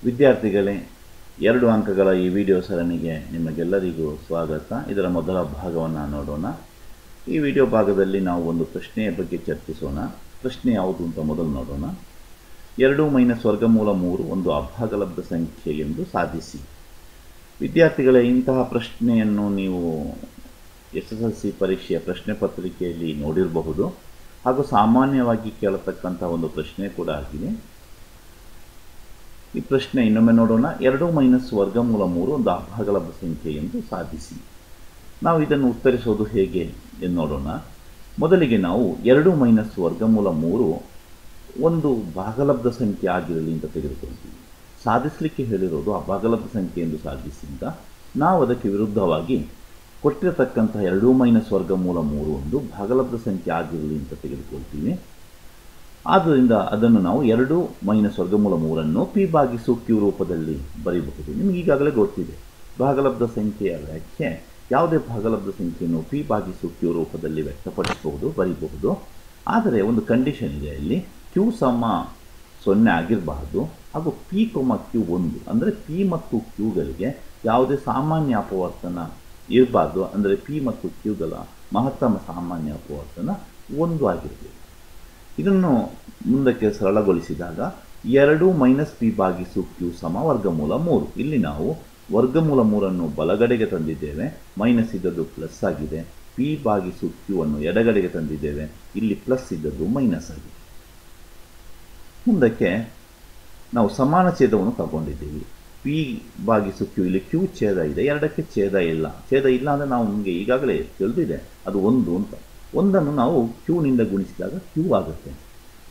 ವಿದ್ಯಾರ್ಥಿಗಳೇ, 2 ಅಂಕಗಳ ಈ ವಿಡಿಯೋ ಸರಣಿಗೆ ನಿಮಗೆಲ್ಲರಿಗೂ ಸ್ವಾಗತ. ಇದರ ಮೊದಲ ಭಾಗವನ್ನು ನೋಡೋಣ. ಈ ವಿಡಿಯೋ ಭಾಗದಲ್ಲಿ ನಾವು ಒಂದು ಪ್ರಶ್ನೆಯ ಬಗ್ಗೆ ಚರ್ಚಿಸೋಣ. ಪ್ರಶ್ನೆ ಯಾವುದು ಅಂತ ಮೊದಲು ನೋಡೋಣ. 2 - ವರ್ಗಮೂಲ 3 ಒಂದು ಅಭಾಗಲಬ್ಧ ಸಂಖ್ಯೆ ಎಂದು ಸಾಧಿಸಿ. ವಿದ್ಯಾರ್ಥಿಗಳೇ, ಇಂತಹ ಪ್ರಶ್ನೆಯನ್ನು ನೀವು SSLC ಪರೀಕ್ಷೆಯ ಪ್ರಶ್ನೆ ಪತ್ರಿಕೆಯಲ್ಲಿ ನೋಡಿರಬಹುದು ಹಾಗೂ ಸಾಮಾನ್ಯವಾಗಿ ಕೇಳತಕ್ಕಂಥ ಒಂದು ಪ್ರಶ್ನೆ ಕೂಡ ಆಗಿದೆ. ಈ ಪ್ರಶ್ನೆ ಇನ್ನೊಮ್ಮೆ ನೋಡೋಣ. 2 - ವರ್ಗಮೂಲ 3 ಒಂದು ಅಭಾಗಲಬ್ಧ ಸಂಖ್ಯೆ ಎಂದು ಸಾಧಿಸಿ. ನಾವು ಇದನ್ನು ಉತ್ತರಿಸೋದು ಹೇಗೆ ಎಂದು ನೋಡೋಣ. ಮೊದಲಿಗೆ ನಾವು 2 - ವರ್ಗಮೂಲ 3 ಒಂದು ಭಾಗಲಬ್ಧ ಸಂಖ್ಯೆ ಆಗಿರಲಿ ಅಂತ ತೆಗೆದುಕೊಳ್ತೀವಿ. ಸಾಧಿಸಲಿಕ್ಕೆ ಹೇಳಿರೋದು ಅಭಾಗಲಬ್ಧ ಸಂಖ್ಯೆ ಎಂದು ಸಾಧಿಸಿದ ನಾವು ಅದಕ್ಕೆ ವಿರುದ್ಧವಾಗಿ ಕೊಟ್ಟಿರತಕ್ಕಂತಹ 2 - ವರ್ಗಮೂಲ 3 ಒಂದು ಭಾಗಲಬ್ಧ ಸಂಖ್ಯೆ ಆಗಿರಲಿ ಅಂತ ತೆಗೆದುಕೊಳ್ತೀವಿ. ಆದ್ದರಿಂದ ಅದನ್ನು ನಾವು 2 - ವರ್ಗಮೂಲ 3 P/Q ರೂಪದಲ್ಲಿ ಬರೀಬಹುದು. ನಿಮಗೆ ಈಗಾಗಲೇ ಗೊತ್ತಿದೆ, ಭಾಗಲಬ್ಧ ಸಂಖ್ಯೆಯ ವ್ಯಾಖ್ಯೆ ಯಾವುದೇ ಭಾಗಲಬ್ಧ ಸಂಖ್ಯೆಯನ್ನು P/Q ರೂಪದಲ್ಲಿ ವ್ಯಕ್ತಪಡಿಸಬಹುದು, ಬರೀಬಹುದು. ಆದರೆ ಒಂದು ಕಂಡೀಷನ್ ಇದೆ. ಇಲ್ಲಿ Q ಸಮ 0 ಆಗಿರಬಾರ್ದು ಹಾಗೂ P, Q 1 ಅಂದರೆ P ಮತ್ತು Qಗಳಿಗೆ ಯಾವುದೇ ಸಾಮಾನ್ಯ ಅಪವರ್ತನ ಇರಬಾರ್ದು. ಅಂದರೆ P ಮತ್ತು Qಗಳ ಮಹತ್ತಮ ಸಾಮಾನ್ಯ ಅಪವರ್ತನ 1 ಆಗಿರಬೇಕು. ಇದನ್ನು ಮುಂದಕ್ಕೆ ಸರಳಗೊಳಿಸಿದಾಗ 2 - P/Q ಸಮ ವರ್ಗಮೂಲ 3. ಇಲ್ಲಿ ನಾವು ವರ್ಗಮೂಲ 3 ಬಲಗಡೆಗೆ ತಂದಿದ್ದೇವೆ, ಮೈನಸ್ ಇದ್ದದ್ದು ಪ್ಲಸ್ ಆಗಿದೆ. P/Q ಅನ್ನು ಎಡಗಡೆಗೆ ತಂದಿದ್ದೇವೆ, ಇಲ್ಲಿ ಪ್ಲಸ್ ಇದ್ದದ್ದು ಮೈನಸ್ ಆಗಿದೆ. ಮುಂದಕ್ಕೆ ನಾವು ಸಮಾನ ಛೇದವನ್ನು ತಗೊಂಡಿದ್ದೀವಿ. P/Q ಇಲ್ಲಿ Q ಛೇದ ಇದೆ, 2ಕ್ಕೆ ಛೇದ ಇಲ್ಲ. ಛೇದ ಇಲ್ಲ ಅಂದರೆ ನಾವು ನಿಮಗೆ ಈಗಾಗಲೇ ತಿಳಿದಿದೆ, ಅದು 1 ಅಂತ. 1 ನಾವು Qನಿಂದ ಗುಣಿಸಿದಾಗ Q ಆಗುತ್ತೆ.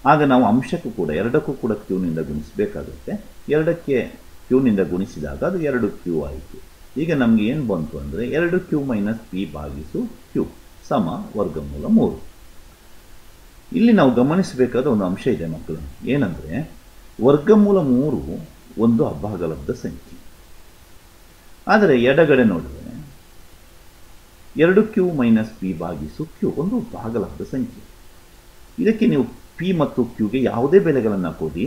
ಆಗ ನಾವು ಅಂಶಕ್ಕೂ ಕೂಡ 2ಕ್ಕೂ ಕೂಡ Qನಿಂದ ಗುಣಿಸಬೇಕಾಗುತ್ತೆ. 2ಕ್ಕೆ Qನಿಂದ ಗುಣಿಸಿದಾಗ ಅದು 2Q ಆಯಿತು. ಈಗ ನಮಗೆ ಏನು ಬಂತು ಅಂದರೆ 2Q - P/Q ಸಮ ವರ್ಗಮೂಲ 3. ಇಲ್ಲಿ ನಾವು ಗಮನಿಸಬೇಕಾದ ಒಂದು ಅಂಶ ಇದೆ ಮಕ್ಕಳು. ಏನಂದರೆ ವರ್ಗಮೂಲ 3 ಒಂದು ಅಭಾಗಲಬ್ಧ ಸಂಖ್ಯೆ. ಆದರೆ ಎಡಗಡೆ ನೋಡಿದರೆ 2Q - P/Q ಒಂದು ಭಾಗಲಬ್ಧ ಸಂಖ್ಯೆ. ಇದಕ್ಕೆ ನೀವು P ಮತ್ತು Qಗೆ ಯಾವುದೇ ಬೆಲೆಗಳನ್ನು ಕೊಡಿ,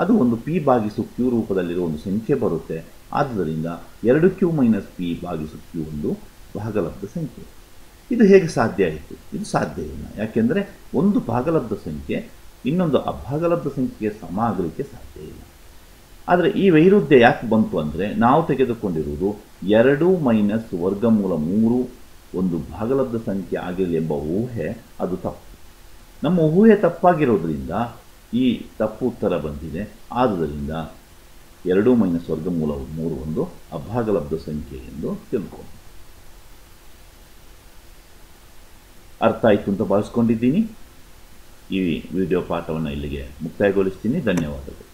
ಅದು ಒಂದು P/Q ರೂಪದಲ್ಲಿರುವ ಒಂದು ಸಂಖ್ಯೆ ಬರುತ್ತೆ. ಆದ್ದರಿಂದ 2Q - P/Q ಒಂದು ಭಾಗಲಬ್ಧ ಸಂಖ್ಯೆ. ಇದು ಹೇಗೆ ಸಾಧ್ಯ ಆಯಿತು? ಇದು ಸಾಧ್ಯ ಇಲ್ಲ. ಯಾಕೆಂದರೆ ಒಂದು ಭಾಗಲಬ್ಧ ಸಂಖ್ಯೆ ಇನ್ನೊಂದು ಅಭಾಗಲಬ್ಧ ಸಂಖ್ಯೆಗೆ ಸಮ ಆಗಲಿಕ್ಕೆ ಸಾಧ್ಯ ಇಲ್ಲ. ಆದರೆ ಈ ವೈರುಧ್ಯ ಯಾಕೆ ಬಂತು ಅಂದರೆ ನಾವು ತೆಗೆದುಕೊಂಡಿರುವುದು 2 - ವರ್ಗಮೂಲ 3 ಒಂದು ಭಾಗಲಬ್ಧ ಸಂಖ್ಯೆ ಆಗಿರಲಿ ಎಂಬ ಊಹೆ, ಅದು ತಪ್ಪು. ನಮ್ಮ ಊಹೆ ತಪ್ಪಾಗಿರೋದ್ರಿಂದ ಈ ತಪ್ಪು ಉತ್ತರ ಬಂದಿದೆ. ಆದುದರಿಂದ 2 - ವರ್ಗಮೂಲ 3 ಒಂದು ಅಭಾಗಲಬ್ಧ ಸಂಖ್ಯೆ ಎಂದು ತಿಳ್ಕೊಂಡು ಅರ್ಥ ಆಯಿತು ಅಂತ ಭಾವಿಸ್ಕೊಂಡಿದ್ದೀನಿ. ಈ ವಿಡಿಯೋ ಪಾಠವನ್ನು ಇಲ್ಲಿಗೆ ಮುಕ್ತಾಯಗೊಳಿಸ್ತೀನಿ. ಧನ್ಯವಾದಗಳು.